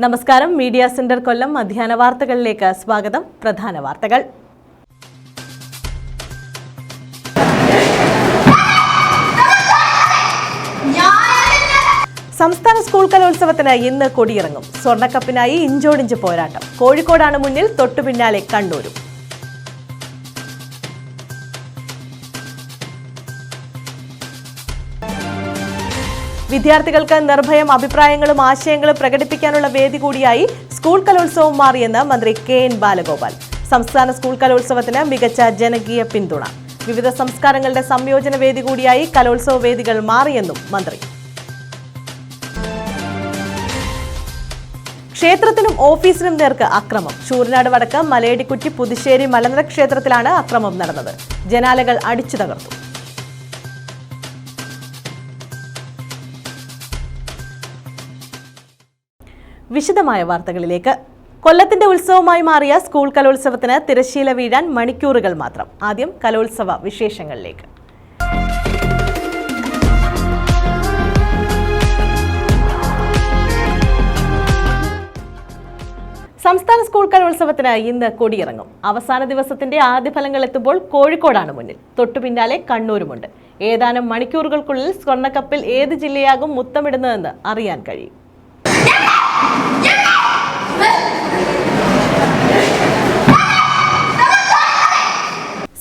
നമസ്കാരം. Media centre കൊല്ലം മധ്യാഹ്ന വാർത്തകളിലേക്ക് സ്വാഗതം. പ്രധാന വാർത്തകൾ. സംസ്ഥാന സ്കൂൾ കലോത്സവത്തിന് ഇന്ന് കൊടിയിറങ്ങും. സ്വർണ്ണക്കപ്പിനായി ഇഞ്ചോടിഞ്ച് പോരാട്ടം. കോഴിക്കോടാണ് മുന്നിൽ, തൊട്ടുപിന്നാലെ കണ്ണൂരും. വിദ്യാർത്ഥികൾക്ക് നിർഭയം അഭിപ്രായങ്ങളും ആശയങ്ങളും പ്രകടിപ്പിക്കാനുള്ള വേദി കൂടിയായി സ്കൂൾ കലോത്സവം മാറിയെന്ന് മന്ത്രി കെ.എൻ. ബാലഗോപാൽ. സംസ്ഥാന സ്കൂൾ കലോത്സവത്തിന് മികച്ച ജനകീയ പിന്തുണ. വിവിധ സംസ്കാരങ്ങളുടെ സംയോജന വേദി കൂടിയായി കലോത്സവ വേദികൾ മാറിയെന്നും മന്ത്രി. ക്ഷേത്രത്തിനും ഓഫീസിനും നേർക്ക് അക്രമം. ശൂരനാട് വടക്ക് മലയടിക്കുറ്റി പുതുശ്ശേരി മലനട ക്ഷേത്രത്തിലാണ് അക്രമം നടന്നത്. ജനാലകൾ അടിച്ചു തകർത്തു. വിശദമായ വാർത്തകളിലേക്ക്. കൊല്ലത്തിന്റെ ഉത്സവമായി മാറിയ സ്കൂൾ കലോത്സവത്തിന് തിരശ്ശീല വീഴാൻ മണിക്കൂറുകൾ മാത്രം. ആദ്യം കലോത്സവ വിശേഷങ്ങളിലേക്ക്. സംസ്ഥാന സ്കൂൾ കലോത്സവത്തിന് ഇന്ന് കൊടിയിറങ്ങും. അവസാന ദിവസത്തിന്റെ ആദ്യ ഫലങ്ങൾ എത്തുമ്പോൾ കോഴിക്കോടാണ് മുന്നിൽ, തൊട്ടുപിന്നാലെ കണ്ണൂരുമുണ്ട്. ഏതാനും മണിക്കൂറുകൾക്കുള്ളിൽ സ്വർണ്ണക്കപ്പിൽ ഏത് ജില്ലയാകും മുത്തമിടുന്നതെന്ന് അറിയാൻ കഴിയും.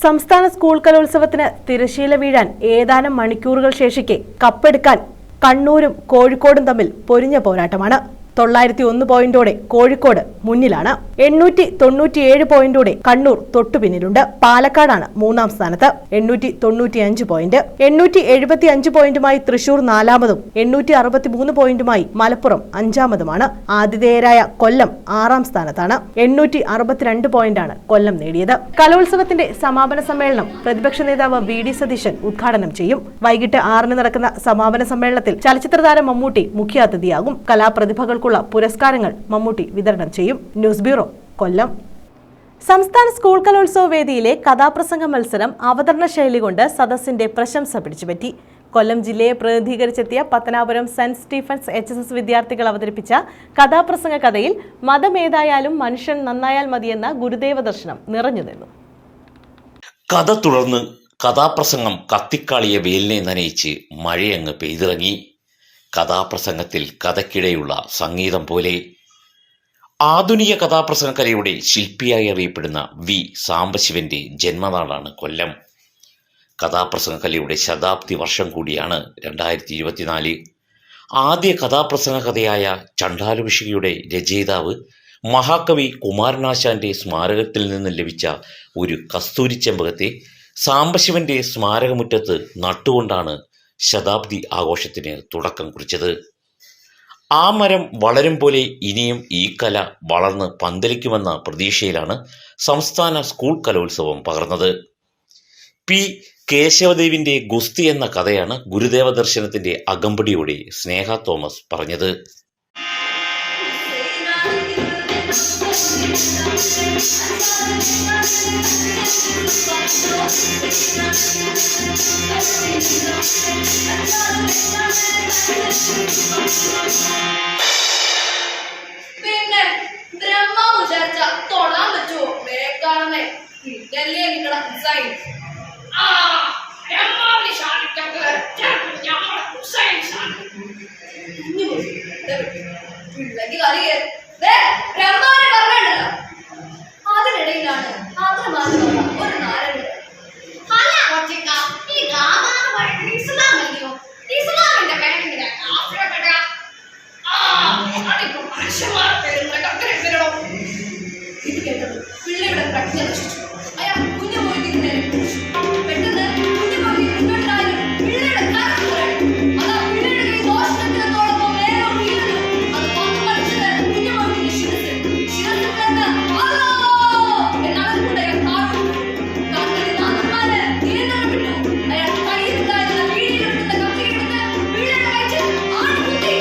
സംസ്ഥാന സ്കൂൾ കലോത്സവത്തിന് തിരശ്ശീല വീഴാൻ ഏതാനും മണിക്കൂറുകൾ ശേഷിക്കെ കപ്പെടുക്കാൻ കണ്ണൂരും കോഴിക്കോടും തമ്മിൽ പൊരിഞ്ഞ പോരാട്ടമാണ്. 901 പോയിന്റോടെ കോഴിക്കോട് മുന്നിലാണ്. 897 പോയിന്റോടെ കണ്ണൂർ തൊട്ടുപിന്നിലുണ്ട്. പാലക്കാടാണ് മൂന്നാം സ്ഥാനത്ത്, 895 പോയിന്റ്. 875 പോയിന്റുമായി തൃശൂർ നാലാമതും 863 പോയിന്റുമായി മലപ്പുറം അഞ്ചാമതുമാണ്. ആതിഥേയരായ കൊല്ലം ആറാം സ്ഥാനത്താണ്. 862 പോയിന്റാണ് കൊല്ലം നേടിയത്. കലോത്സവത്തിന്റെ സമാപന സമ്മേളനം പ്രതിപക്ഷ നേതാവ് വി.ഡി. സതീശൻ ഉദ്ഘാടനം ചെയ്യും. വൈകിട്ട് 6-ന് നടക്കുന്ന സമാപന സമ്മേളനത്തിൽ ചലച്ചിത്ര താരം മമ്മൂട്ടി മുഖ്യാതിഥിയാകും. കലാപ്രതിഭകൾ പുരസ്കാരങ്ങൾ മമ്മൂട്ടി വിതരണം ചെയ്യും. News bureau, Kollam. സംസ്ഥാന സ്കൂൾ കലോത്സവ വേദിയിലെ കഥാപ്രസംഗ മത്സരം അവതരണ ശൈലി കൊണ്ട് സദസ്സിന്റെ പ്രശംസ പിടിച്ചുപറ്റി. കൊല്ലം ജില്ലയെ പ്രതിനിധീകരിച്ചെത്തിയ പത്തനാപുരം സെന്റ് സ്റ്റീഫൻസ് HSS വിദ്യാർത്ഥികൾ അവതരിപ്പിച്ച കഥാപ്രസംഗ കഥയിൽ മതമേതായാലും മനുഷ്യൻ നന്നായാൽ മതിയെന്ന ഗുരുദേവ ദർശനം നിറഞ്ഞുനിന്നു. കഥ തുടർന്ന് കഥാപ്രസംഗം കത്തിക്കാളിയ വെയിലിനെ നനയിച്ച് മഴയങ്ങ് പെയ്തിറങ്ങി. കഥാപ്രസംഗത്തിൽ കഥയ്ക്കിടെയുള്ള സംഗീതം പോലെ. ആധുനിക കഥാപ്രസംഗ കലയുടെ ശില്പിയായി അറിയപ്പെടുന്ന വി. സാംബശിവന്റെ ജന്മനാടാണ് കൊല്ലം. കഥാപ്രസംഗ കലയുടെ ശതാബ്ദി വർഷം കൂടിയാണ് 2024. ആദ്യ കഥാപ്രസംഗ കഥയായ ചണ്ഡാലഭിഷികയുടെ രചയിതാവ് മഹാകവി കുമാരനാശാന്റെ സ്മാരകത്തിൽ നിന്ന് ലഭിച്ച ഒരു കസ്തൂരി ചെമ്പകത്തെ സാംബശിവന്റെ സ്മാരകമുറ്റത്ത് നട്ടുകൊണ്ടാണ് ശതാബ്ദി ആഘോഷത്തിന് തുടക്കം കുറിച്ചത്. ആ മരം വളരും പോലെ ഇനിയും ഈ കല വളർന്ന് പന്തലിക്കുമെന്ന പ്രതീക്ഷയിലാണ് സംസ്ഥാന സ്കൂൾ കലോത്സവം പകർന്നത്. പി. കേശവദേവിന്റെ ഗുസ്തി എന്ന കഥയാണ് ഗുരുദേവ ദർശനത്തിന്റെ അകമ്പടിയോടെ സ്നേഹ തോമസ് പറഞ്ഞത്. പിന്നെ ബ്രഹ്മ വിചാരിച്ച തൊടാൻ പറ്റുമോ? ബേക്കാണെന്നേ ഇതല്ലേ നിങ്ങളുടെ ഹുസൈൻ. പിള്ളക്ക് കളിയേ ബ്രഹ്മാനെ പറഞ്ഞല്ലോ. അതിനിടയിലാണ് ഒരു നാരൻ ഇസ്ലാമിന്റെ പേരെന്തിനാ ഇത് കേട്ടത് പിള്ളയുടെ പ്രജ്ഞ നശിച്ചു. അയാൾ കുഞ്ഞു പോയി പെട്ടെന്ന് കുഞ്ഞു പോയി പിള്ളയുടെ അതാ പിള്ളയുടെ കൈ ദോഷത്തിനോടൊപ്പം നേരെ വീഴുന്നു. അത് പങ്കു കളിച്ചത് കുഞ്ഞു പോയി ശിരസിൽ എന്നാണ് കൊണ്ട് അയാൾ കാണുന്നു. കണ്ണിൽ നാഥന്മാര് നിയന്ത്രണപ്പെട്ടു. അയാൾ കയ്യിലുണ്ടായിരുന്ന വീടിനെടുക്കുന്ന കത്തിയെടുത്ത് പിള്ളയുടെ വയറ്റിൽ ആണിക്കുത്തി.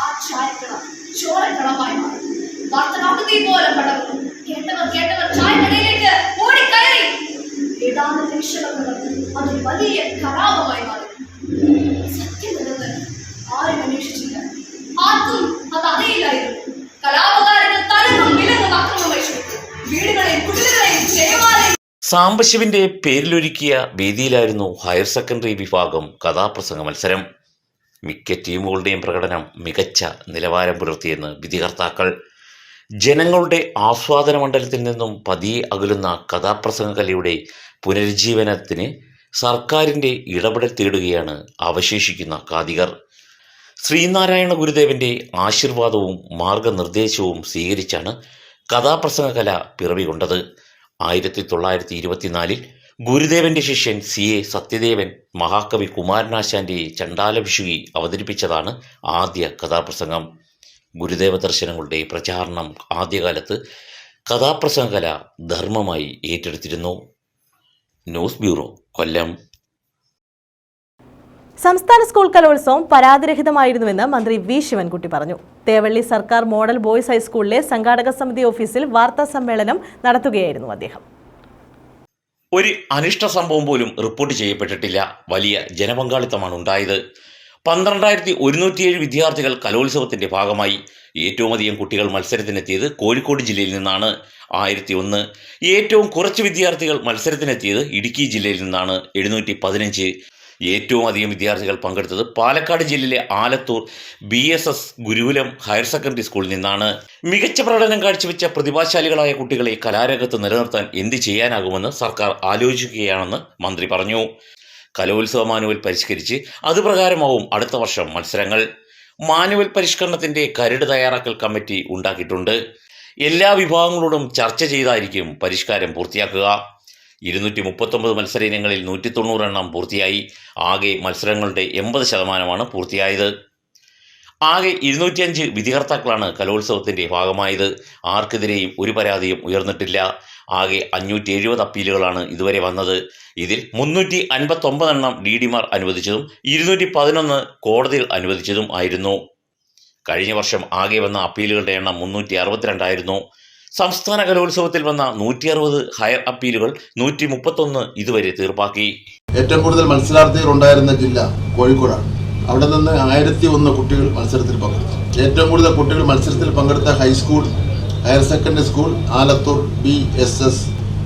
ആ ചായക്കട ചോരക്കടമായി മാറി. വാർത്തനാട്ടുതീ പോലെ പടർന്നു. കേട്ടവർ ചായക്കടയിലേക്ക് ഓടിക്കയറി. ഏതാനും നിമിഷങ്ങൾ അതൊരു വലിയ കലാപമായി മാറി. സാംബശിവന്റെ പേരിലൊരുക്കിയ വേദിയിലായിരുന്നു ഹയർ സെക്കൻഡറി വിഭാഗം കഥാപ്രസംഗ മത്സരം. മിക്ക ടീമുകളുടെയും പ്രകടനം മികച്ച നിലവാരം പുലർത്തിയെന്ന് വിധികർത്താക്കൾ. ജനങ്ങളുടെ ആസ്വാദന മണ്ഡലത്തിൽ നിന്നും പതിയെ അകലുന്ന കഥാപ്രസംഗ കലയുടെ പുനരുജ്ജീവനത്തിന് സർക്കാരിൻ്റെ ഇടപെടൽ തേടുകയാണ് അവശേഷിക്കുന്ന കാതികർ. ശ്രീനാരായണ ഗുരുദേവന്റെ ആശീർവാദവും മാർഗനിർദ്ദേശവും സ്വീകരിച്ചാണ് കഥാപ്രസംഗ കല പിറവികൊണ്ടത്. 1924 ഗുരുദേവന്റെ ശിഷ്യൻ CA സത്യദേവൻ മഹാകവി കുമാരനാശാന്റെ ചണ്ഡാലഭിഷുകി അവതരിപ്പിച്ചതാണ് ആദ്യ കഥാപ്രസംഗം. ഗുരുദേവ ദർശനങ്ങളുടെ പ്രചാരണം ആദ്യകാലത്ത് കഥാപ്രസംഗ കല ധർമ്മമായി ഏറ്റെടുത്തിരുന്നു. News bureau, Kollam. സംസ്ഥാന സ്കൂൾ കലോത്സവം പരാതിരഹിതമായിരുന്നുവെന്ന് മന്ത്രി വി ശിവൻകുട്ടി പറഞ്ഞു. തേവള്ളി സർക്കാർ മോഡൽ ബോയ്സ് ഹൈസ്കൂളിലെ സംഘാടക സമിതി ഓഫീസിൽ വാർത്താ സമ്മേളനം നടത്തുകയായിരുന്നു അദ്ദേഹം. ഒരു അനിഷ്ട സംഭവം പോലും റിപ്പോർട്ട് ചെയ്യപ്പെട്ടിട്ടില്ല. വലിയ ജനപങ്കാളിത്തമാണ് ഉണ്ടായത്. 12,107 വിദ്യാർത്ഥികൾ കലോത്സവത്തിന്റെ ഭാഗമായി. ഏറ്റവും അധികം കുട്ടികൾ മത്സരത്തിനെത്തിയത് കോഴിക്കോട് ജില്ലയിൽ നിന്നാണ്, 1001. ഏറ്റവും കുറച്ച് വിദ്യാർത്ഥികൾ മത്സരത്തിനെത്തിയത് ഇടുക്കി ജില്ലയിൽ നിന്നാണ്, 715. ഏറ്റവും അധികം വിദ്യാർത്ഥികൾ പങ്കെടുത്തത് പാലക്കാട് ജില്ലയിലെ ആലത്തൂർ BSS ഗുരുകുലം ഹയർ സെക്കൻഡറി സ്കൂളിൽ നിന്നാണ്. മികച്ച പ്രകടനം കാഴ്ചവെച്ച പ്രതിഭാശാലികളായ കുട്ടികളെ കലാരംഗത്ത് നിലനിർത്താൻ എന്ത് ചെയ്യാനാകുമെന്ന് സർക്കാർ ആലോചിക്കുകയാണെന്ന് മന്ത്രി പറഞ്ഞു. കലോത്സവ മാനുവൽ പരിഷ്കരിച്ച് അതുപ്രകാരമാവും അടുത്ത വർഷം മത്സരങ്ങൾ. മാനുവൽ പരിഷ്കരണത്തിന്റെ കരട് തയ്യാറാക്കൽ കമ്മിറ്റി ഉണ്ടാക്കിയിട്ടുണ്ട്. എല്ലാ വിഭാഗങ്ങളോടും ചർച്ച ചെയ്തായിരിക്കും പരിഷ്കാരം പൂർത്തിയാക്കുക. 239 മത്സര ഇനങ്ങളിൽ 190 എണ്ണം പൂർത്തിയായി. ആകെ മത്സരങ്ങളുടെ 80% പൂർത്തിയായത്. ആകെ 205 വിധികർത്താക്കളാണ് കലോത്സവത്തിന്റെ ഭാഗമായത്. ആർക്കെതിരെയും ഒരു പരാതിയും ഉയർന്നിട്ടില്ല. ആകെ 570 അപ്പീലുകളാണ് ഇതുവരെ വന്നത്. ഇതിൽ 359 എണ്ണം DDമാർ അനുവദിച്ചതും 211 കോടതികൾ അനുവദിച്ചതും ആയിരുന്നു. കഴിഞ്ഞ വർഷം ആകെ വന്ന അപ്പീലുകളുടെ എണ്ണം 362 ആയിരുന്നു. സംസ്ഥാന കലോത്സവത്തിൽ വന്ന 160 ഹയർ അപ്പീലുകൾ 131 ഇതുവരെ തീർപ്പാക്കി. ഏറ്റവും കൂടുതൽ മത്സരാർത്ഥികൾ ഉണ്ടായിരുന്ന ജില്ല കോഴിക്കോടാണ്. അവിടെ നിന്ന് 1001 കുട്ടികൾ മത്സരത്തിൽ പങ്കെടുത്തു. ഏറ്റവും കൂടുതൽ കുട്ടികൾ മത്സരത്തിൽ പങ്കെടുത്ത high school higher secondary school Alathur BSS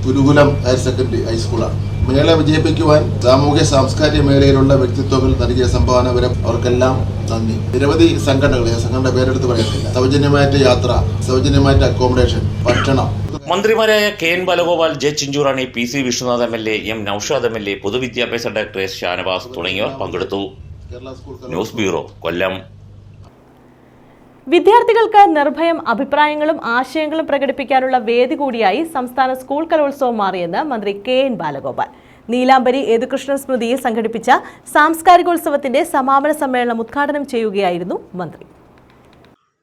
ഗുരുകുലം ഹയർ സെക്കൻഡറി ഹൈസ്കൂളാണ്. മേള വിജയിപ്പിക്കുവാൻ സാമൂഹ്യ സാംസ്കാരിക മേഖലയിലുള്ള വ്യക്തിത്വങ്ങൾ നൽകിയ സംഭാവന വരെ അവർക്കെല്ലാം നന്ദി. നിരവധി സംഘടനകളുടെ പേരെടുത്ത് പറയത്തില്ല. സൗജന്യമായിട്ട് യാത്ര, സൗജന്യമായിട്ട് അക്കോമഡേഷൻ, ഭക്ഷണം. മന്ത്രിമാരായ KN Balagopal, J Chinchurani, PC Vishnunath MLA, M Noushad MLA, പൊതുവിദ്യാഭ്യാസ ഡയറക്ടർ S ഷാനവാസ് തുടങ്ങിയവർ പങ്കെടുത്തു. News bureau, Kollam. വിദ്യാർത്ഥികൾക്ക് നിർഭയം അഭിപ്രായങ്ങളും ആശയങ്ങളും പ്രകടിപ്പിക്കാനുള്ള വേദി കൂടിയായി സംസ്ഥാന സ്കൂൾ കലോത്സവം മാറിയെന്ന് മന്ത്രി KN ബാലഗോപാൽ. നീലാംബരി യദുകൃഷ്ണൻ സ്മൃതിയിൽ സംഘടിപ്പിച്ച സാംസ്കാരികോത്സവത്തിന്റെ സമാപന സമ്മേളനം ഉദ്ഘാടനം ചെയ്യുകയായിരുന്നു മന്ത്രി.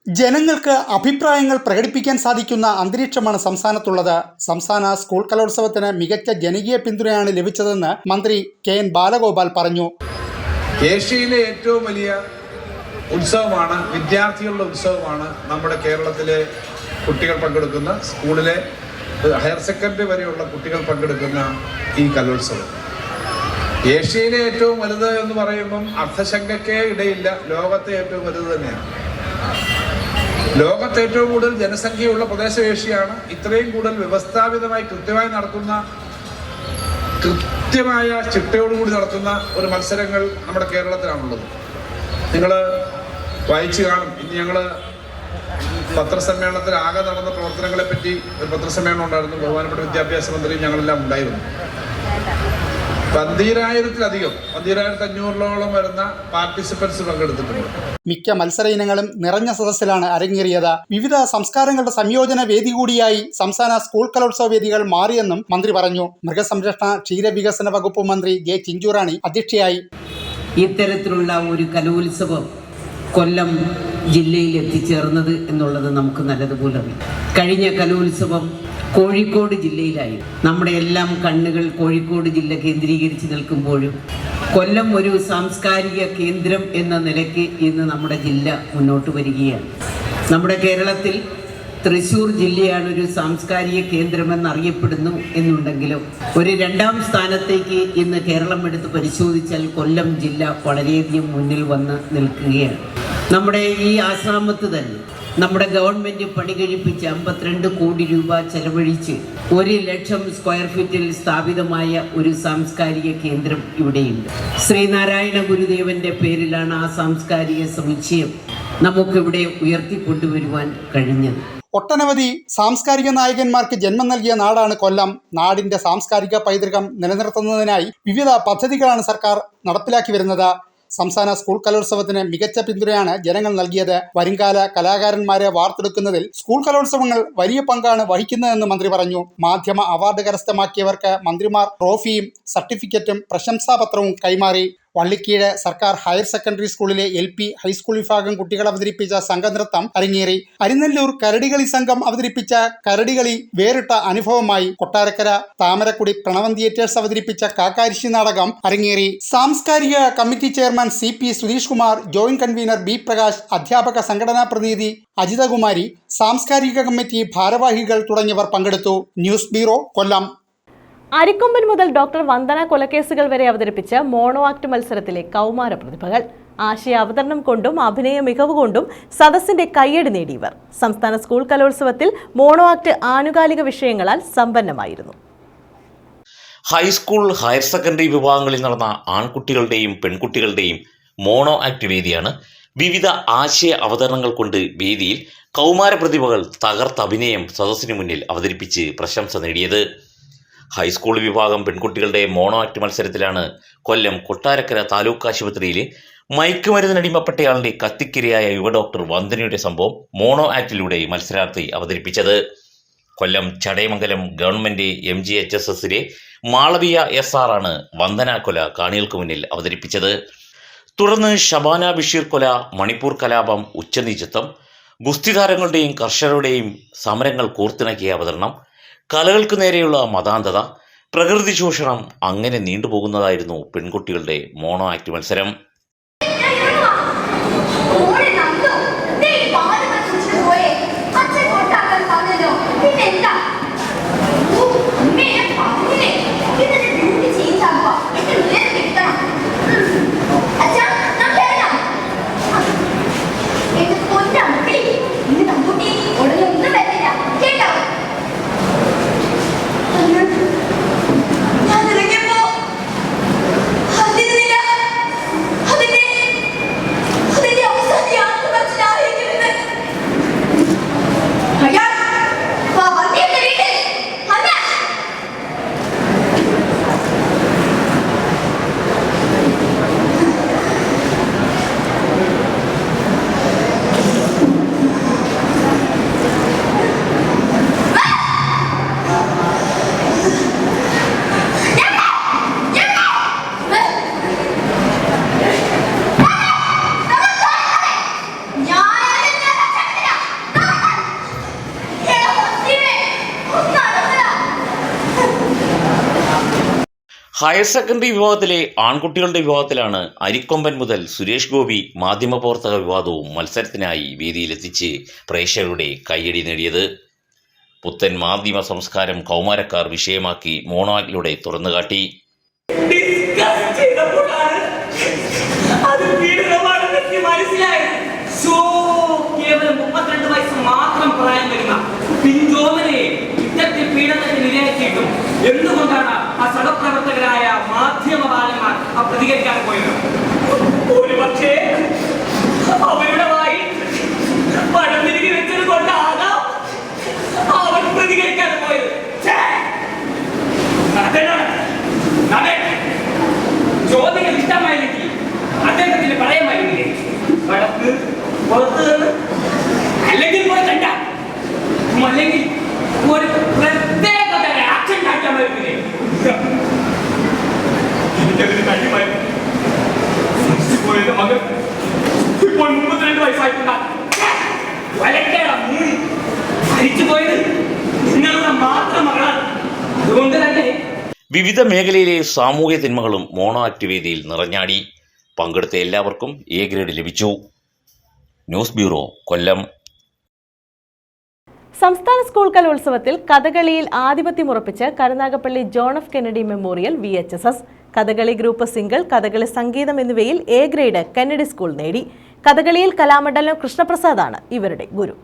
ജനങ്ങൾക്ക് അഭിപ്രായങ്ങൾ പ്രകടിപ്പിക്കാൻ സാധിക്കുന്ന അന്തരീക്ഷമാണ് സംസ്ഥാനത്തുള്ളത്. സംസ്ഥാന സ്കൂൾ കലോത്സവത്തിന് മികച്ച ജനകീയ പിന്തുണയാണ് ലഭിച്ചതെന്ന് മന്ത്രി KN ബാലഗോപാൽ പറഞ്ഞു. ഏഷ്യയിലെ ഏറ്റവും വലിയ ഉത്സവമാണ്, വിദ്യാർത്ഥികളുടെ ഉത്സവമാണ് നമ്മുടെ കേരളത്തിലെ കുട്ടികൾ പങ്കെടുക്കുന്ന, സ്കൂളിലെ ഹയർ സെക്കൻഡറി വരെയുള്ള കുട്ടികൾ പങ്കെടുക്കുന്ന ഈ കലോത്സവം. ഏഷ്യയിലെ ഏറ്റവും വലുത് എന്ന് പറയുമ്പം അർത്ഥശങ്കയ്ക്കേ ഇടയില്ല, ലോകത്തെ ഏറ്റവും വലുത് തന്നെയാണ്. ലോകത്തെ ഏറ്റവും കൂടുതൽ ജനസംഖ്യയുള്ള പ്രദേശം ഏഷ്യയാണ്. ഇത്രയും കൂടുതൽ വ്യവസ്ഥാപിതമായി കൃത്യമായി നടത്തുന്ന, കൃത്യമായ ചിട്ടയോടുകൂടി നടത്തുന്ന ഒരു മത്സരങ്ങൾ നമ്മുടെ കേരളത്തിലാണുള്ളത്. നിങ്ങൾ വായിച്ചു കാണും. ഇനി ഞങ്ങൾ പത്രസമ്മേളനത്തിൽ ആകെ നടന്ന പ്രവർത്തനങ്ങളെ പറ്റി ഒരു പത്രസമ്മേളനം ഉണ്ടായിരുന്നു. ബഹുമാനപ്പെട്ട വിദ്യാഭ്യാസ മന്ത്രി ഞങ്ങളെല്ലാം ഉണ്ടായിരുന്നു. 12,500 വരുന്ന പാർട്ടിസിപ്പൻസ് പങ്കെടുത്തിട്ടുണ്ട്. മിക്ക മത്സര ഇനങ്ങളും നിറഞ്ഞ സദസ്സിലാണ് അരങ്ങേറിയത്. വിവിധ സംസ്കാരങ്ങളുടെ സംയോജന വേദി കൂടിയായി സംസ്ഥാന സ്കൂൾ കലോത്സവ വേദികൾ മാറിയെന്നും മന്ത്രി പറഞ്ഞു. മൃഗസംരക്ഷണ ക്ഷീരവികസന വകുപ്പ് മന്ത്രി J ചിഞ്ചുറാണി അധ്യക്ഷയായി. ഇത്തരത്തിലുള്ള ഒരു കലോത്സവം കൊല്ലം ജില്ലയിൽ എത്തിച്ചേർന്നത് എന്നുള്ളത് നമുക്ക് നല്ലതുപോലെ അറിയാം. കഴിഞ്ഞ കലോത്സവം കോഴിക്കോട് ജില്ലയിലായി. നമ്മുടെ എല്ലാം കണ്ണുകൾ കോഴിക്കോട് ജില്ല കേന്ദ്രീകരിച്ച് നിൽക്കുമ്പോഴും കൊല്ലം ഒരു സാംസ്കാരിക കേന്ദ്രം എന്ന നിലയ്ക്ക് ഇന്ന് നമ്മുടെ ജില്ല മുന്നോട്ട് വരികയാണ്. നമ്മുടെ കേരളത്തിൽ തൃശ്ശൂർ ജില്ലയാണ് ഒരു സാംസ്കാരിക കേന്ദ്രമെന്നറിയപ്പെടുന്നു എന്നുണ്ടെങ്കിലും ഒരു 2ാം സ്ഥാനത്തേക്ക് ഇന്ന് കേരളം എടുത്ത് പരിശോധിച്ചാൽ കൊല്ലം ജില്ല വളരെയധികം മുന്നിൽ വന്ന് നിൽക്കുകയാണ്. നമ്മുടെ ഈ ആശ്രമത്ത് തന്നെ നമ്മുടെ ഗവൺമെൻറ് പണി കഴിപ്പിച്ച് 52 കോടി രൂപ ചെലവഴിച്ച് 1 ലക്ഷം സ്ക്വയർ ഫീറ്റിൽ സ്ഥാപിതമായ ഒരു സാംസ്കാരിക കേന്ദ്രം ഇവിടെയുണ്ട്. ശ്രീനാരായണ ഗുരുദേവന്റെ പേരിലാണ് ആ സാംസ്കാരിക സമുച്ചയം നമുക്കിവിടെ ഉയർത്തിക്കൊണ്ടുവരുവാൻ കഴിഞ്ഞത്. ഒട്ടനവധി സാംസ്കാരിക നായകന്മാർക്ക് ജന്മം നൽകിയ നാടാണ് കൊല്ലം. നാടിന്റെ സാംസ്കാരിക പൈതൃകം നിലനിർത്തുന്നതിനായി വിവിധ പദ്ധതികളാണ് സർക്കാർ നടപ്പിലാക്കി വരുന്നത്. സംസ്ഥാന സ്കൂൾ കലോത്സവത്തിന് മികച്ച പിന്തുണയാണ് ജനങ്ങൾ നൽകിയത്. വരുംകാല കലാകാരന്മാരെ വാർത്തെടുക്കുന്നതിൽ സ്കൂൾ കലോത്സവങ്ങൾ വലിയ പങ്കാണ് വഹിക്കുന്നതെന്ന് മന്ത്രി പറഞ്ഞു. മാധ്യമ അവാർഡ് കരസ്ഥമാക്കിയവർക്ക് മന്ത്രിമാർ ട്രോഫിയും സർട്ടിഫിക്കറ്റും പ്രശംസാപത്രവും കൈമാറി. വള്ളിക്കീഴ് സർക്കാർ ഹയർ സെക്കൻഡറി സ്കൂളിലെ LP ഹൈസ്കൂൾ വിഭാഗം കുട്ടികൾ അവതരിപ്പിച്ച സംഘനൃത്തം അരങ്ങേറി. അരിനെല്ലൂർ കരടികളി സംഘം അവതരിപ്പിച്ച കരടികളി വേറിട്ട അനുഭവമായി. കൊട്ടാരക്കര താമരക്കുടി പ്രണവം തിയേറ്റേഴ്സ് അവതരിപ്പിച്ച കാക്കാരിശി നാടകം അരങ്ങേറി. സാംസ്കാരിക committee chairman CP Sudheesh Kumar, joint convener B Prakash, അധ്യാപക സംഘടനാ പ്രതിനിധി അജിതകുമാരി, സാംസ്കാരിക കമ്മിറ്റി ഭാരവാഹികൾ തുടങ്ങിയവർ പങ്കെടുത്തു. ന്യൂസ് ബ്യൂറോ, കൊല്ലം. അരിക്കൊമ്പൻ മുതൽ ഡോക്ടർ വന്ദന കൊലക്കേസുകൾ വരെ അവതരിപ്പിച്ച മോണോ ആക്ട് മത്സരത്തിലെ കൗമാര പ്രതിഭകൾ ആശയ അവതരണം കൊണ്ടും അഭിനയ മികവ് കൊണ്ടും സദസ്സിന്റെ കയ്യടി നേടിയവർ. സംസ്ഥാന സ്കൂൾ കലോത്സവത്തിൽ മോണോ ആക്ട് ആനുകാലിക വിഷയങ്ങളാൽ സമ്പന്നമായിരുന്നു. ഹൈസ്കൂൾ, ഹയർ സെക്കൻഡറി വിഭാഗങ്ങളിൽ നടന്ന ആൺകുട്ടികളുടെയും പെൺകുട്ടികളുടെയും മോണോ ആക്ട് വേദിയാണ് വിവിധ ആശയ അവതരണങ്ങൾ കൊണ്ട് വേദിയിൽ കൗമാര പ്രതിഭകൾ തകർത്ത അഭിനയം സദസ്സിന് മുന്നിൽ അവതരിപ്പിച്ച് പ്രശംസ നേടിയത്. ഹൈസ്കൂൾ വിഭാഗം പെൺകുട്ടികളുടെ മോണോ ആക്ട് മത്സരത്തിലാണ് കൊല്ലം കൊട്ടാരക്കര താലൂക്ക് ആശുപത്രിയിലെ മയക്കുമരുന്നിനടിമപ്പെട്ടയാളുടെ കത്തിക്കിരയായ യുവ ഡോക്ടർ വന്ദനയുടെ സംഭവം മോണോ ആക്ടിലൂടെ മത്സരാർത്ഥി അവതരിപ്പിച്ചത്. കൊല്ലം ചടയമംഗലം ഗവൺമെന്റ് MGHSSലെ മാളവിയ SR ആണ് വന്ദന കൊല കാണികൾക്ക് മുന്നിൽ അവതരിപ്പിച്ചത്. തുടർന്ന് ഷബാന ബഷീർ കൊല, മണിപ്പൂർ കലാപം, ഉച്ചനീചത്വം, ഗുസ്തിതാരങ്ങളുടെയും കർഷകരുടെയും സമരങ്ങൾ കോർത്തിണക്കിയ അവതരണം, കലകൾക്ക് നേരെയുള്ള മതാന്ധത, പ്രകൃതി ചൂഷണം, അങ്ങനെ നീണ്ടുപോകുന്നതായിരുന്നു പെൺകുട്ടികളുടെ മോണോ ആക്ട് മത്സരം. ഹയർ സെക്കൻഡറി വിഭാഗത്തിലെ ആൺകുട്ടികളുടെ വിഭാഗത്തിലാണ് അരിക്കൊമ്പൻ മുതൽ സുരേഷ് ഗോപി മാധ്യമപ്രവർത്തക വിവാദവും മത്സരത്തിനായി വേദിയിലെത്തിച്ച് പ്രേക്ഷകരുടെ കയ്യടി നേടിയത്. പുത്തൻ മാധ്യമ സംസ്കാരം കൗമാരക്കാർ വിഷയമാക്കി മോണോ ആക്ടിലൂടെ തുറന്നുകാട്ടി. എന്തുകൊണ്ടാണ് ആ സഹപ്രവർത്തകരായ മാധ്യമകാരന്മാർ പ്രതികരിക്കാൻ പോയത്? ഒരു പക്ഷേ അവരുടെ വായി പണം തിരികെ വെച്ചത് കൊണ്ടാകാം അവർ പ്രതികരിക്കാൻ പോയത്. ചോദ്യങ്ങൾ ഇഷ്ടമായില്ലെങ്കിൽ അദ്ദേഹത്തിന് പറയാമായിരുന്നില്ലേ? വടക്ക് പുറത്ത് നിന്ന് അല്ലെങ്കിൽ പോയി കണ്ട, അല്ലെങ്കിൽ ഒരു പ്രത്യേക ആക്ഷൻ കാട്ടാൻ വരുന്നില്ലേ? എനിക്കതിന് കഴിയുമായിരുന്നു. മകൻ ഇപ്പോൾ 32 വയസ്സായിട്ടുള്ള മരിച്ചുപോയത് നിങ്ങളുടെ മാത്രം മകളാണ്. അതുകൊണ്ട് തന്നെ വിവിധ മേഖലയിലെ സാമൂഹ്യ തിന്മകളും മോണോ ആക്ട് വേദിയിൽ നിറഞ്ഞാടി. പങ്കെടുത്ത എല്ലാവർക്കും A ഗ്രേഡ് ലഭിച്ചു. News bureau, Kollam. സംസ്ഥാന സ്കൂൾ കലോത്സവത്തിൽ കഥകളിയിൽ ആധിപത്യമുറപ്പിച്ച് Karunagappally John F Kennedy memorial VHSS. Kathakali group single, Kathakali സംഗീതം എന്നിവയിൽ A ഗ്രേഡ് കെന്നഡി സ്കൂൾ നേടി. കഥകളിയിൽ കലാമണ്ഡലം കൃഷ്ണപ്രസാദാണ് ഇവരുടെ ഗുരു.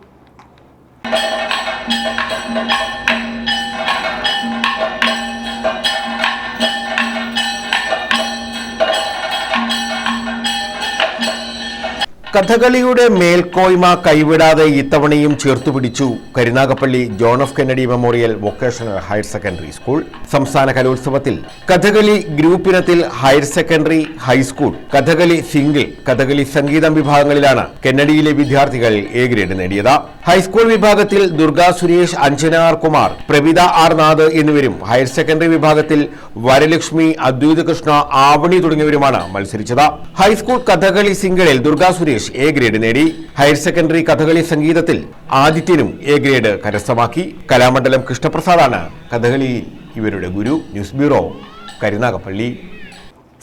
കഥകളിയുടെ മേൽക്കോയ്മ കൈവിടാതെ ഇത്തവണയും ചേർത്തുപിടിച്ചു Karunagappally John F Kennedy memorial vocational higher secondary school. സംസ്ഥാന കലോത്സവത്തിൽ കഥകളി ഗ്രൂപ്പ് ഇനത്തിൽ higher secondary, high school, Kathakali single, Kathakali സംഗീതം വിഭാഗങ്ങളിലാണ് കെന്നഡിയിലെ വിദ്യാർത്ഥികൾ എ ഗ്രേഡ് നേടിയത്. ഹൈസ്കൂൾ വിഭാഗത്തിൽ ദുർഗ സുരേഷ്, അഞ്ജന ആർ കുമാർ, പ്രവിത ആർ നാഥ് എന്നിവരും ഹയർ സെക്കൻഡറി വിഭാഗത്തിൽ വരലക്ഷ്മി, അദ്വൈത് കൃഷ്ണ, ആവണി തുടങ്ങിയവരുമാണ് മത്സരിച്ചത്. ഹൈസ്കൂൾ കഥകളി സിംഗിളിൽ ദുർഗ സുരേഷ് എ ഗ്രേഡ് നേടി. ഹയർ സെക്കൻഡറി കഥകളി സംഗീതത്തിൽ ആദിത്യനും എ ഗ്രേഡ് കരസ്ഥമാക്കി. കലാമണ്ഡലം കൃഷ്ണപ്രസാദാണ് കഥകളിയിൽ ഇവരുടെ ഗുരു. News bureau, Karunagappally.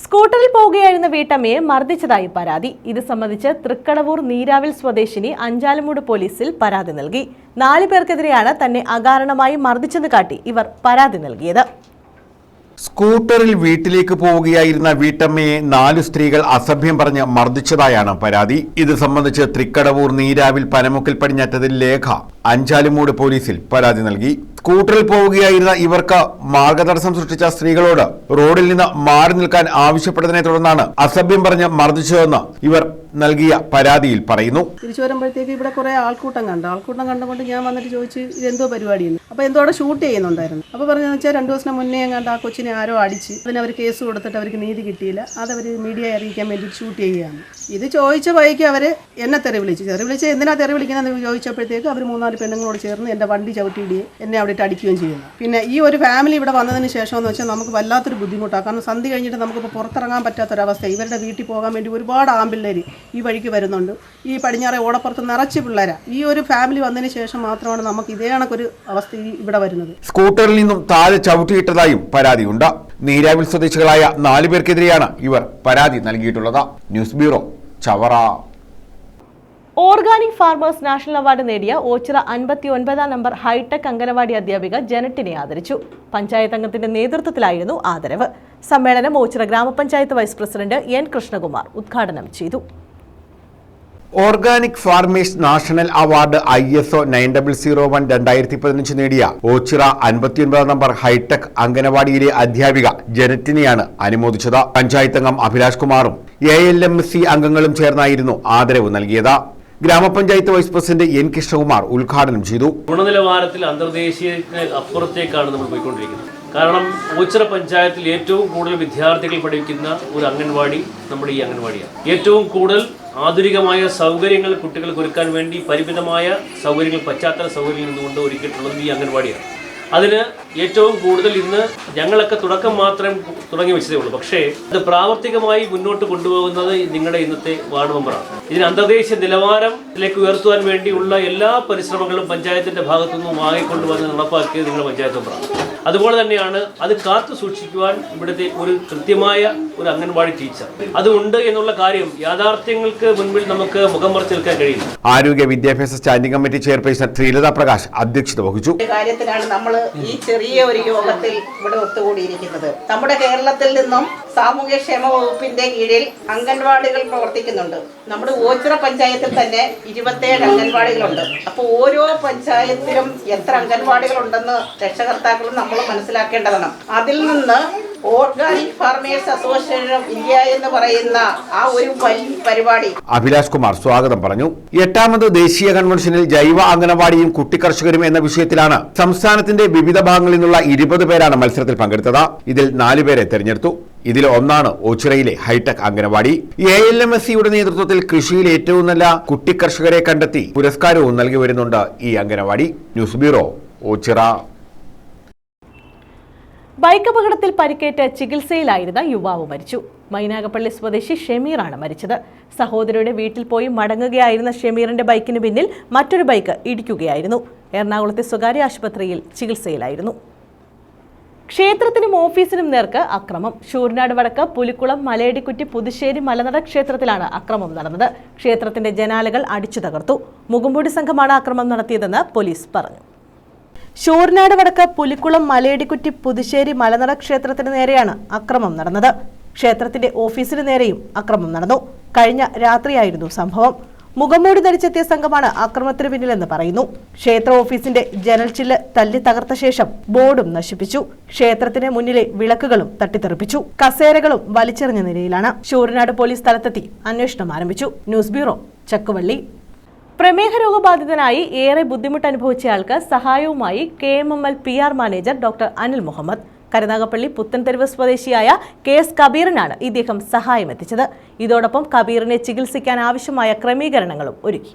സ്കൂട്ടറിൽ പോവുകയായിരുന്ന വീട്ടമ്മയെ മർദ്ദിച്ചതായി പരാതി. ഇത് സംബന്ധിച്ച് തൃക്കടവൂർ നീരാവിൽ സ്വദേശിനി അഞ്ചാലുമൂട് പോലീസിൽ പരാതി നൽകി. 4 പേർക്കെതിരെയാണ് തന്നെ അകാരണമായി മർദ്ദിച്ചെന്ന് കാട്ടി ഇവർ പരാതി നൽകിയത്. സ്കൂട്ടറിൽ വീട്ടിലേക്ക് പോവുകയായിരുന്ന വീട്ടമ്മയെ 4 സ്ത്രീകൾ അസഭ്യം പറഞ്ഞ് മർദ്ദിച്ചതായാണ് പരാതി. ഇത് സംബന്ധിച്ച് തൃക്കടവൂർ നീരാവിൽ പനമുക്കിൽ പടിഞ്ഞാറ്റതിൽ ലേഖ അഞ്ചാലുമൂട് പോലീസിൽ പരാതി നൽകി. സ്കൂട്ടറിൽ പോവുകയായിരുന്ന ഇവർക്ക് മാർഗതടസ്സം സൃഷ്ടിച്ച സ്ത്രീകളോട് റോഡിൽ നിന്ന് മാറി നിൽക്കാൻ ആവശ്യപ്പെട്ടതിനെ തുടർന്നാണ് അസഭ്യം പറഞ്ഞ് മർദ്ദിച്ചതെന്ന് ഇവർ നൽകിയ പരാതിയിൽ പറയുന്നു. തിരിച്ചു വരുമ്പോഴത്തേക്ക് ഇവിടെ കുറെ ആൾക്കൂട്ടം കണ്ടുകൊണ്ട് ഞാൻ വന്നിട്ട് ചോദിച്ചു ഇതെന്തോ പരിപാടിയെന്ന്. അപ്പോൾ എന്തോ അവിടെ ഷൂട്ട് ചെയ്യുന്നുണ്ടായിരുന്നു. അപ്പോൾ പറഞ്ഞതെന്ന് വെച്ചാൽ 2 ദിവസം മുന്നേ കണ്ട് ആ കൊച്ചിനെ ആരോ അടിച്ച് അതിനവർ കേസ് കൊടുത്തിട്ട് അവർക്ക് നീതി കിട്ടിയില്ല. അതവർ മീഡിയയെ അറിയിക്കാൻ വേണ്ടി ഷൂട്ട് ചെയ്യുകയാണ്. ഇത് ചോദിച്ച വഴിക്ക് അവർ എന്നെ തെറി വിളിച്ച് എന്തിനാ തെറി വിളിക്കുന്നതെന്ന് ചോദിച്ചപ്പോഴത്തേക്ക് അവർ 3-4 പെണ്ണുങ്ങളോട് ചേർന്ന് എൻ്റെ വണ്ടി ചവിട്ടിയിടുകയും എന്നെ അവിടെ ഇട്ട് അടിക്കുകയും ചെയ്യുന്നു. പിന്നെ ഈ ഒരു ഫാമിലി ഇവിടെ വന്നതിന് ശേഷം എന്ന് വെച്ചാൽ നമുക്ക് വല്ലാത്തൊരു ബുദ്ധിമുട്ടാണ്. കാരണം സന്ധ്യ കഴിഞ്ഞിട്ട് നമുക്കിപ്പോൾ പുറത്തിറങ്ങാൻ പറ്റാത്തൊരവസ്ഥ. ഇവരുടെ വീട്ടിൽ പോകാൻ വേണ്ടി ഒരുപാട് ആമ്പിള്ളേർ ഈ വഴിക്ക് വരുന്നുണ്ട്. ഈ പടിഞ്ഞാറെ ഓടപ്പുറത്ത് നിറച്ച് പിള്ളേരാണ്. ഈ ഒരു ഫാമിലി വന്നതിന് ശേഷം മാത്രമാണ് നമുക്ക് ഇതേ കണക്കൊരു അവസ്ഥ ഇവിടെ വരുന്നത്. സ്കൂട്ടറിൽ നിന്നും താഴെ ചവിട്ടിയിട്ടതായും പരാതിയുണ്ട്. നീരാവിൽ സ്വദേശികളായ 4 പേർക്കെതിരെയാണ് ഇവർ പരാതി നൽകിയിട്ടുള്ളത്. News bureau, Chavara. Organic farmers national award നേടിയ ഓച്ചിറ 59 നമ്പർ ഹൈടെക് അംഗനവാടി അധ്യാപിക ജനറ്റിനെ ആദരിച്ചു. പഞ്ചായത്ത് അംഗത്തിന്റെ നേതൃത്വത്തിലായിരുന്നു ആദരവ്. സമ്മേളനം ഓച്ചിറ ഗ്രാമപഞ്ചായത്ത് വൈസ് പ്രസിഡന്റ് എൻ കൃഷ്ണകുമാർ ഉദ്ഘാടനം ചെയ്തു. Organic farmers national award ISO 9001 2015 നേടിയ ഓച്ചിറ 59 നമ്പർ ഹൈടെക് അംഗനവാടിയിലെ അധ്യാപിക ജനറ്റിനെയാണ് അനുമോദിച്ചത്. പഞ്ചായത്ത് അംഗം അഭിലാഷ് കുമാറും ALMC അംഗങ്ങളും ചേർന്നായിരുന്നു ആദരവ് നൽകിയത്. ഗ്രാമപഞ്ചായത്ത് വൈസ് പ്രസിഡന്റ് എൻ കൃഷ്ണകുമാർ ഉദ്ഘാടനം ചെയ്തു. ഗുണനിലവാരത്തിൽ അന്തർദേശീയത്തിന് അപ്പുറത്തേക്കാണ് നമ്മൾ പോയിക്കൊണ്ടിരിക്കുന്നത്. കാരണം ഓച്ചിറ പഞ്ചായത്തിൽ ഏറ്റവും കൂടുതൽ വിദ്യാർത്ഥികൾ പഠിക്കുന്ന ഒരു അംഗൻവാടി നമ്മുടെ ഈ അംഗൻവാടിയാണ്. ഏറ്റവും കൂടുതൽ ആധുനികമായ സൗകര്യങ്ങൾ കുട്ടികൾക്ക് ഒരുക്കാൻ വേണ്ടി പരിമിതമായ സൗകര്യങ്ങൾ, പശ്ചാത്തല സൗകര്യങ്ങൾ നിന്നുകൊണ്ട് ഒരുക്കിയിട്ടുള്ളത് ഈ അംഗൻവാടിയാണ്. അതിന് ഏറ്റവും കൂടുതൽ ഇന്ന് ഞങ്ങളൊക്കെ തുടക്കം മാത്രം തുടങ്ങി വെച്ചതേ ഉള്ളൂ. പക്ഷേ അത് പ്രാവർത്തികമായി മുന്നോട്ട് കൊണ്ടുപോകുന്നത് നിങ്ങളുടെ ഇന്നത്തെ വാർഡ് മെമ്പറാണ്. ഇതിന് അന്തർദേശീയ നിലവാരത്തിലേക്ക് ഉയർത്തുവാൻ വേണ്ടിയുള്ള എല്ലാ പരിശ്രമങ്ങളും പഞ്ചായത്തിന്റെ ഭാഗത്തുനിന്നും വാങ്ങിക്കൊണ്ടുവന്ന് നടപ്പാക്കിയത് നിങ്ങളുടെ പഞ്ചായത്ത് മെമ്പറാണ്. അതുപോലെ തന്നെയാണ് അത് കാത്തു സൂക്ഷിക്കുവാൻ ഇവിടുത്തെ ഒരു കൃത്യമായ ഒരു അംഗൻവാടി ടീച്ചർ അതുണ്ട് എന്നുള്ള കാര്യം യാഥാർത്ഥ്യങ്ങൾക്ക് മുൻപിൽ നമുക്ക് മുഖം മറച്ചു നിൽക്കാൻ കഴിയില്ല. ആരോഗ്യ വിദ്യാഭ്യാസ standing committee chairperson Sreelatha Prakash അധ്യക്ഷത വഹിച്ചു. കാര്യത്തിലാണ് നമ്മൾ ഈ ചെറിയ ഒരു യോഗത്തിൽ ഇവിടെ ഒത്തുകൂടിയിരിക്കുന്നത്. നമ്മുടെ കേരളത്തിൽ നിന്നും സാമൂഹ്യക്ഷേമ വകുപ്പിന്റെ കീഴിൽ അംഗൻവാടികൾ പ്രവർത്തിക്കുന്നുണ്ട്. നമ്മുടെ ഓച്ചിറ പഞ്ചായത്തിൽ തന്നെ 27 അംഗൻവാടികളുണ്ട്. അപ്പോൾ ഓരോ പഞ്ചായത്തിലും എത്ര അംഗൻവാടികളുണ്ടെന്ന് രക്ഷകർത്താക്കളും നമ്മൾ മനസ്സിലാക്കേണ്ടതാണ്. അതിൽ നിന്ന് organic farmers association of India എന്ന് പറയുന്ന ആ ഒരു വലിയ പരിപാടി അഭിലാഷ് കുമാർ സ്വാഗതം പറഞ്ഞു. 8ാമത് ദേശീയ കൺവെൻഷനിൽ ജൈവ അംഗനവാടിയും കുട്ടിക്കർഷകരും എന്ന വിഷയത്തിലാണ് സംസ്ഥാനത്തിന്റെ വിവിധ ഭാഗങ്ങളിൽ നിന്നുള്ള 20 പേരാണ് മത്സരത്തിൽ പങ്കെടുത്തത്. ഇതിൽ 4 പേരെ തെരഞ്ഞെടുത്തു. ഇതിൽ ഒന്നാണ് ഓച്ചിറയിലെ ഹൈടെക് അംഗനവാടി. ALMSയുടെ നേതൃത്വത്തിൽ കൃഷിയിൽ ഏറ്റവും നല്ല കുട്ടിക്കർഷകരെ കണ്ടെത്തി പുരസ്കാരവും നൽകി വരുന്നുണ്ട് ഈ anganwadi. News bureau, Ochira. Bike അപകടത്തിൽ പരിക്കേറ്റ് ചികിത്സയിലായിരുന്ന യുവാവ് മരിച്ചു. മൈനാഗപ്പള്ളി സ്വദേശി ഷമീറാണ് മരിച്ചത്. സഹോദരിയുടെ വീട്ടിൽ പോയി മടങ്ങുകയായിരുന്ന ഷമീറിന്റെ ബൈക്കിന് പിന്നിൽ മറ്റൊരു ബൈക്ക് ഇടിക്കുകയായിരുന്നു. എറണാകുളത്തെ സ്വകാര്യ ആശുപത്രിയിൽ ചികിത്സയിലായിരുന്നു. ക്ഷേത്രത്തിനും ഓഫീസിനും നേർക്ക് അക്രമം. ശൂരനാട് വടക്ക് പുലിക്കുളം മലയടിക്കുറ്റി പുതുശ്ശേരി മലനട ക്ഷേത്രത്തിലാണ് അക്രമം നടന്നത്. ക്ഷേത്രത്തിന്റെ ജനാലകൾ അടിച്ചു തകർത്തു. മുഖംമൂടി സംഘമാണ് അക്രമം നടത്തിയതെന്ന് പോലീസ് പറഞ്ഞു. ശൂരനാട് വടക്ക് പുലിക്കുളം മലയടിക്കുറ്റി പുതുശ്ശേരി മലനട ക്ഷേത്രത്തിന് നേരെയാണ് അക്രമം നടന്നത്. ക്ഷേത്രത്തിന്റെ ഓഫീസിന് നേരെയും അക്രമം നടന്നു. കഴിഞ്ഞ രാത്രിയായിരുന്നു സംഭവം. മുഖംമൂടി ധരിച്ചെത്തിയ സംഘമാണ് ആക്രമണത്തിന് പിന്നിലെന്ന് പറയുന്നു. ക്ഷേത്ര ഓഫീസിന്റെ ജനൽ ചില്ല് തല്ലി തകർത്ത ശേഷം ബോർഡും നശിപ്പിച്ചു. ക്ഷേത്രത്തിന് മുന്നിലെ വിളക്കുകളും തട്ടിത്തെറിപ്പിച്ചു. കസേരകളും വലിച്ചെറിഞ്ഞ നിലയിലാണ്. ശൂരനാട് പോലീസ് സ്ഥലത്തെത്തി അന്വേഷണം ആരംഭിച്ചു. News bureau, Chakkuvally. പ്രമേഹ രോഗബാധിതനായി ഏറെ ബുദ്ധിമുട്ട് അനുഭവിച്ചയാൾക്ക് സഹായവുമായി KMML PR manager doctor Anil Muhammad. Karunagappally Puthentheruvu സ്വദേശിയായ KS കബീറിനാണ് ഇദ്ദേഹം സഹായമെത്തിച്ചത്. ഇതോടൊപ്പം കബീറിനെ ചികിത്സിക്കാൻ ആവശ്യമായ ക്രമീകരണങ്ങളും ഒരുക്കി.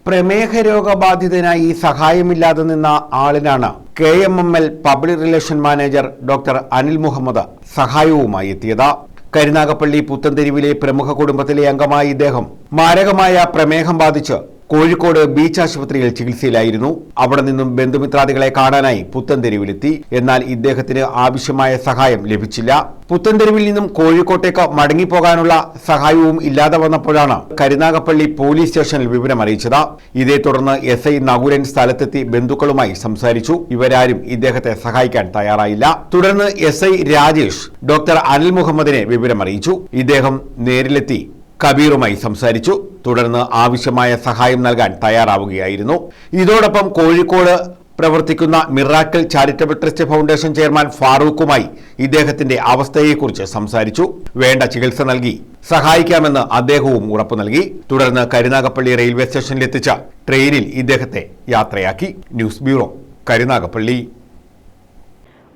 പ്രമേഹ രോഗബാധിതനായി സഹായമില്ലാതെ നിന്ന ആളിനാണ് KMML public relation manager doctor Anil Muhammad സഹായവുമായി എത്തിയത്. കരുനാഗപ്പള്ളി പുത്തൻതെരുവിലെ പ്രമുഖ കുടുംബത്തിലെ അംഗമായ ഇദ്ദേഹം മാരകമായ പ്രമേഹം ബാധിച്ച് കോഴിക്കോട് ബീച്ച് ആശുപത്രിയിൽ ചികിത്സയിലായിരുന്നു. അവിടെ നിന്നും ബന്ധുമിത്രാദികളെ കാണാനായി പുത്തൻതെരുവിലെത്തി. എന്നാൽ ഇദ്ദേഹത്തിന് ആവശ്യമായ സഹായം ലഭിച്ചില്ല. പുത്തൻതെരുവിൽ നിന്നും കോഴിക്കോട്ടേക്ക് മടങ്ങിപ്പോകാനുള്ള സഹായവും ഇല്ലാതെ വന്നപ്പോഴാണ് കരുനാഗപ്പള്ളി പോലീസ് സ്റ്റേഷനിൽ വിവരം അറിയിച്ചത്. ഇതേ തുടർന്ന് SI നകുലൻ സ്ഥലത്തെത്തി ബന്ധുക്കളുമായി സംസാരിച്ചു. ഇവരാരും ഇദ്ദേഹത്തെ സഹായിക്കാൻ തയ്യാറായില്ല. തുടർന്ന് SI രാജേഷ് ഡോക്ടർ അനിൽ മുഹമ്മദിനെ വിവരം അറിയിച്ചു. ഇദ്ദേഹം നേരിലെത്തി കബീറുമായി സംസാരിച്ചു. തുടർന്ന് ആവശ്യമായ സഹായം നൽകാൻ തയ്യാറാവുകയായിരുന്നു. ഇതോടൊപ്പം കോഴിക്കോട് പ്രവർത്തിക്കുന്ന miracle charitable trust foundation chairman ഫാറൂഖുമായി ഇദ്ദേഹത്തിന്റെ അവസ്ഥയെക്കുറിച്ച് സംസാരിച്ചു. വേണ്ട ചികിത്സ നൽകി സഹായിക്കാമെന്ന് അദ്ദേഹവും ഉറപ്പു നൽകി. തുടർന്ന് കരുനാഗപ്പള്ളി റെയിൽവേ സ്റ്റേഷനിലെത്തിച്ച ട്രെയിനിൽ ഇദ്ദേഹത്തെ യാത്രയാക്കി. News bureau, Karunagappally.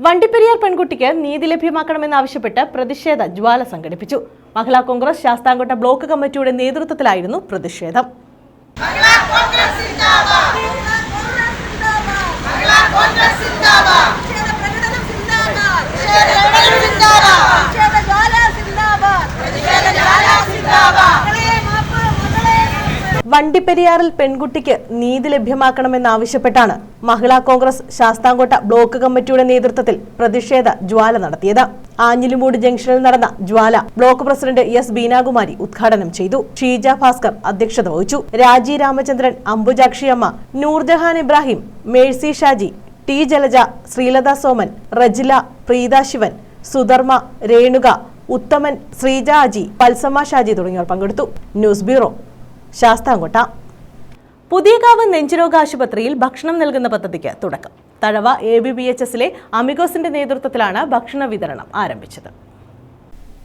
വണ്ടിപ്പെരിയാർ പെൺകുട്ടിക്ക് നീതി ലഭ്യമാക്കണമെന്നാവശ്യപ്പെട്ട് പ്രതിഷേധ ജ്വാല സംഘടിപ്പിച്ചു. മഹിളാ കോൺഗ്രസ് ശാസ്താംകോട്ട ബ്ലോക്ക് കമ്മിറ്റിയുടെ നേതൃത്വത്തിലായിരുന്നു പ്രതിഷേധം. വണ്ടിപ്പെരിയാറിൽ പെൺകുട്ടിക്ക് നീതി ലഭ്യമാക്കണമെന്നാവശ്യപ്പെട്ടാണ് മഹിളാ കോൺഗ്രസ് ശാസ്താംകോട്ട ബ്ലോക്ക് കമ്മിറ്റിയുടെ നേതൃത്വത്തിൽ പ്രതിഷേധ ജ്വാല നടത്തിയത്. ആഞ്ഞിലിമൂട് ജംഗ്ഷനിൽ നടന്ന ജ്വാല ബ്ലോക്ക് പ്രസിഡന്റ് S ബീനാകുമാരി ഉദ്ഘാടനം ചെയ്തു. ഷീജ ഭാസ്കർ അധ്യക്ഷത വഹിച്ചു. രാജി രാമചന്ദ്രൻ, അംബുജാക്ഷിയമ്മ, നൂർജഹാൻ ഇബ്രാഹിം, മേഴ്സി ഷാജി, T ജലജ, ശ്രീലത സോമൻ, റജില, പ്രീത ശിവൻ, സുധർമ്മ, രേണുക, ഉത്തമൻ, ശ്രീജ അജി, പൽസമ്മ ഷാജി തുടങ്ങിയവർ പങ്കെടുത്തു. News bureau, Sasthamkotta. പുതിയകാവ് നെഞ്ചുരോഗ ആശുപത്രിയിൽ ഭക്ഷണം നൽകുന്ന പദ്ധതിക്ക് തുടക്കം. തഴവ ABBHSലെ അമിഗോസിന്റെ നേതൃത്വത്തിലാണ് ഭക്ഷണ വിതരണം ആരംഭിച്ചത്.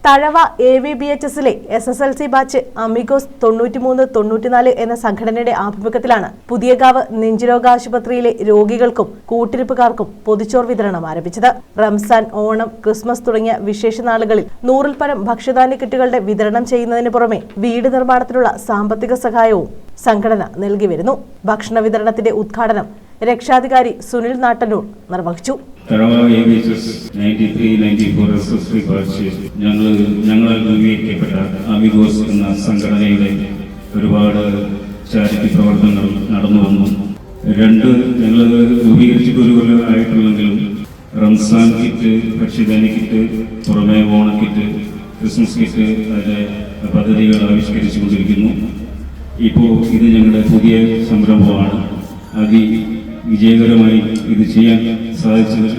തഴവ ABBHSലെ SSLC ബാച്ച് അമിഗോസ് 93-94 എന്ന സംഘടനയുടെ ആഭിമുഖ്യത്തിലാണ് പുതിയകാവ് നെഞ്ചുരോഗ ആശുപത്രിയിലെ രോഗികൾക്കും കൂട്ടിരിപ്പുകാർക്കും പൊതിച്ചോർ വിതരണം ആരംഭിച്ചത്. റംസാൻ, ഓണം, ക്രിസ്മസ് തുടങ്ങിയ വിശേഷ നാളുകളിൽ 100-ൽ പരം ഭക്ഷ്യധാന്യ കിറ്റുകളുടെ വിതരണം ചെയ്യുന്നതിന് പുറമെ വീട് നിർമ്മാണത്തിനുള്ള സാമ്പത്തിക സഹായവും സംഘടന നൽകി വരുന്നു. ഭക്ഷണ വിതരണത്തിന്റെ ഉദ്ഘാടനം രക്ഷാധികാരി സുനിൽ നാട്ടന്നൂർ നിർവഹിച്ചു. ഞങ്ങളാൽ നിർവഹിക്കപ്പെട്ട അമിഗോസ് എന്ന സംഘടനയുടെ ഒരുപാട് ചാരിറ്റി പ്രവർത്തനങ്ങൾ നടന്നു വന്നു. ഞങ്ങൾ രൂപീകരിച്ചിട്ട് ഒരു കൊല്ലം ആയിട്ടുള്ളെങ്കിലും റംസാൻ കിറ്റ്, ഭക്ഷ്യധാന്യ കിറ്റ്, പുറമെ ഓണക്കിറ്റ്, ക്രിസ്മസ് കിറ്റ്, അതിൻ്റെ പദ്ധതികൾ ആവിഷ്കരിച്ചു കൊണ്ടിരിക്കുന്നു. ഇപ്പോൾ ഇത് ഞങ്ങളുടെ പുതിയ സംരംഭമാണ്. വിജയകരമായി ഇത് ചെയ്യാൻ സാധിച്ചത്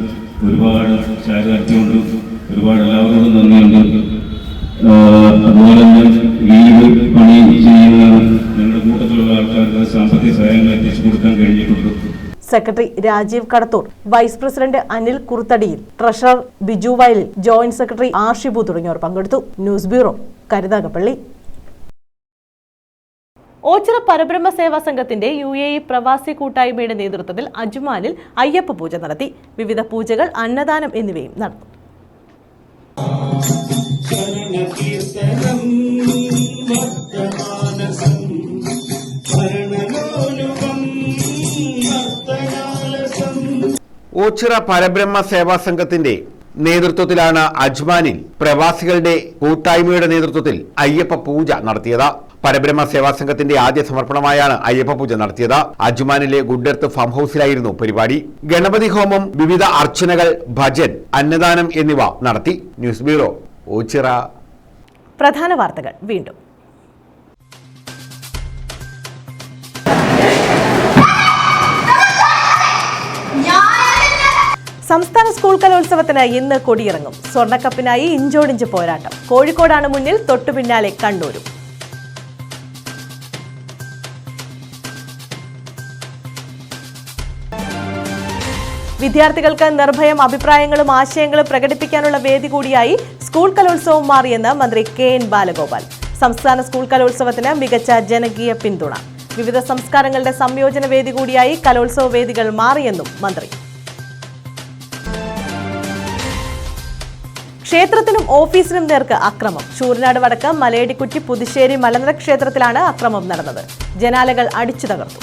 ഒരുപാട് ചാരിതാർത്ഥ്യമുണ്ട്. ഒരുപാട് എല്ലാവരോടും നന്ദിയുണ്ട്. അതുപോലെ തന്നെ വീട് പണി ചെയ്യുന്ന ഞങ്ങളുടെ കൂട്ടത്തിലുള്ള ആൾക്കാർക്ക് സാമ്പത്തിക സഹായങ്ങൾ എത്തിച്ചു കൊടുക്കാൻ കഴിഞ്ഞിട്ടുണ്ട്. Secretary Rajeev Kadathoor, vice president Anil Kuruthadiyil, treasurer Biju Vayalil, joint secretary R Shibu തുടങ്ങിയവർ പങ്കെടുത്തു. News bureau, Karunagappally. ഓച്ചിറ പരബ്രഹ്മ സേവാ സംഘത്തിന്റെ UAE പ്രവാസി കൂട്ടായ്മയുടെ നേതൃത്വത്തിൽ അജ്മാനിൽ അയ്യപ്പ പൂജ നടത്തി. വിവിധ പൂജകൾ, അന്നദാനം എന്നിവയും നടന്നു. ഓച്ചിറ പരബ്രഹ്മ സേവാ സംഘത്തിന്റെ നേതൃത്വത്തിലാണ് അജ്മാനിൽ പ്രവാസികളുടെ കൂട്ടായ്മയുടെ നേതൃത്വത്തിൽ അയ്യപ്പ പൂജ നടത്തിയത്. പരബ്രഹ്മ സേവാ സംഘത്തിന്റെ ആദ്യ സമർപ്പണമായാണ് അയ്യപ്പ പൂജ നടത്തിയത്. അജ്മാനിലെ ഗുഡ് എർത്ത് ഫാം ഹൌസിലായിരുന്നു പരിപാടി. ഗണപതി ഹോമം, വിവിധ അർച്ചനകൾ, ഭജൻ, അന്നദാനം എന്നിവ നടത്തി. News bureau, Ochira. പ്രധാന വാർത്തകൾ വീണ്ടും. സംസ്ഥാന സ്കൂൾ കലോത്സവത്തിന് ഇന്ന് കൊടിയിറങ്ങും. സ്വർണ്ണക്കപ്പിനായി ഇഞ്ചോടിഞ്ച് പോരാട്ടം. കോഴിക്കോടാണ് മുന്നിൽ, തൊട്ടു പിന്നാലെ കണ്ണൂരും. വിദ്യാർത്ഥികൾക്ക് നിർഭയം അഭിപ്രായങ്ങളും ആശയങ്ങളും പ്രകടിപ്പിക്കാനുള്ള വേദി കൂടിയായി സ്കൂൾ കലോത്സവം മാറിയെന്ന് മന്ത്രി കെ.എൻ. ബാലഗോപാൽ. സംസ്ഥാന സ്കൂൾ കലോത്സവത്തിന് മികച്ച ജനകീയ പിന്തുണ. വിവിധ സംസ്കാരങ്ങളുടെ സംയോജന വേദി കൂടിയായി കലോത്സവ വേദികൾ മാറിയെന്നും മന്ത്രി. ക്ഷേത്രത്തിനും ഓഫീസിനും നേർക്ക് അക്രമം. ശൂരനാട് വടക്ക് മലയടിക്കുറ്റി പുതുശ്ശേരി മലനട ക്ഷേത്രത്തിലാണ് അക്രമം നടന്നത്. ജനാലകൾ അടിച്ചു തകർത്തു.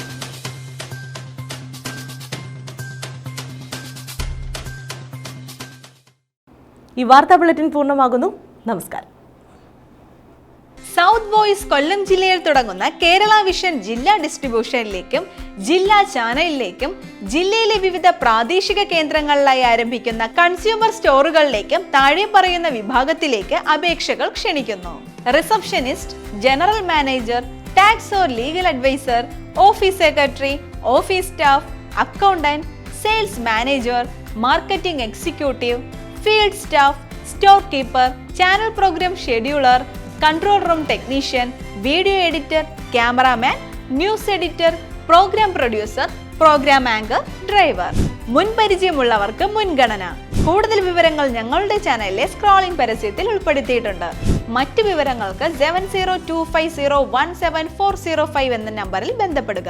ഈ വാർത്താ ബുള്ളറ്റിൻ പൂർണ്ണമാകുന്നു. നമസ്കാരം. സൗത്ത് വോയിസ് കൊല്ലം ജില്ലയിൽ തുടങ്ങുന്ന കേരള വിഷൻ ജില്ലാ ഡിസ്ട്രിബ്യൂഷനിലേക്കും ജില്ലാ ചാനലിലേക്കും ജില്ലയിലെ വിവിധ പ്രാദേശിക കേന്ദ്രങ്ങളിലായി ആരംഭിക്കുന്ന കൺസ്യൂമർ സ്റ്റോറുകളിലേക്കും താഴെ പറയുന്ന വിഭാഗത്തിലേക്ക് അപേക്ഷകൾ ക്ഷണിക്കുന്നു. Receptionist, general manager, tax or legal adviser, office secretary, office staff, accountant, sales manager, marketing executive, field staff, store keeper, channel programme scheduler, control room technician, video editor, cameraman, news editor, programme producer, programme anchor, driver. മുൻപരിചയമുള്ളവർക്ക് മുൻഗണന. കൂടുതൽ വിവരങ്ങൾ ഞങ്ങളുടെ ചാനലിലെ scrolling പരസ്യത്തിൽ ഉൾപ്പെടുത്തിയിട്ടുണ്ട്. മറ്റു വിവരങ്ങൾക്ക് 7025017405 എന്ന നമ്പറിൽ ബന്ധപ്പെടുക.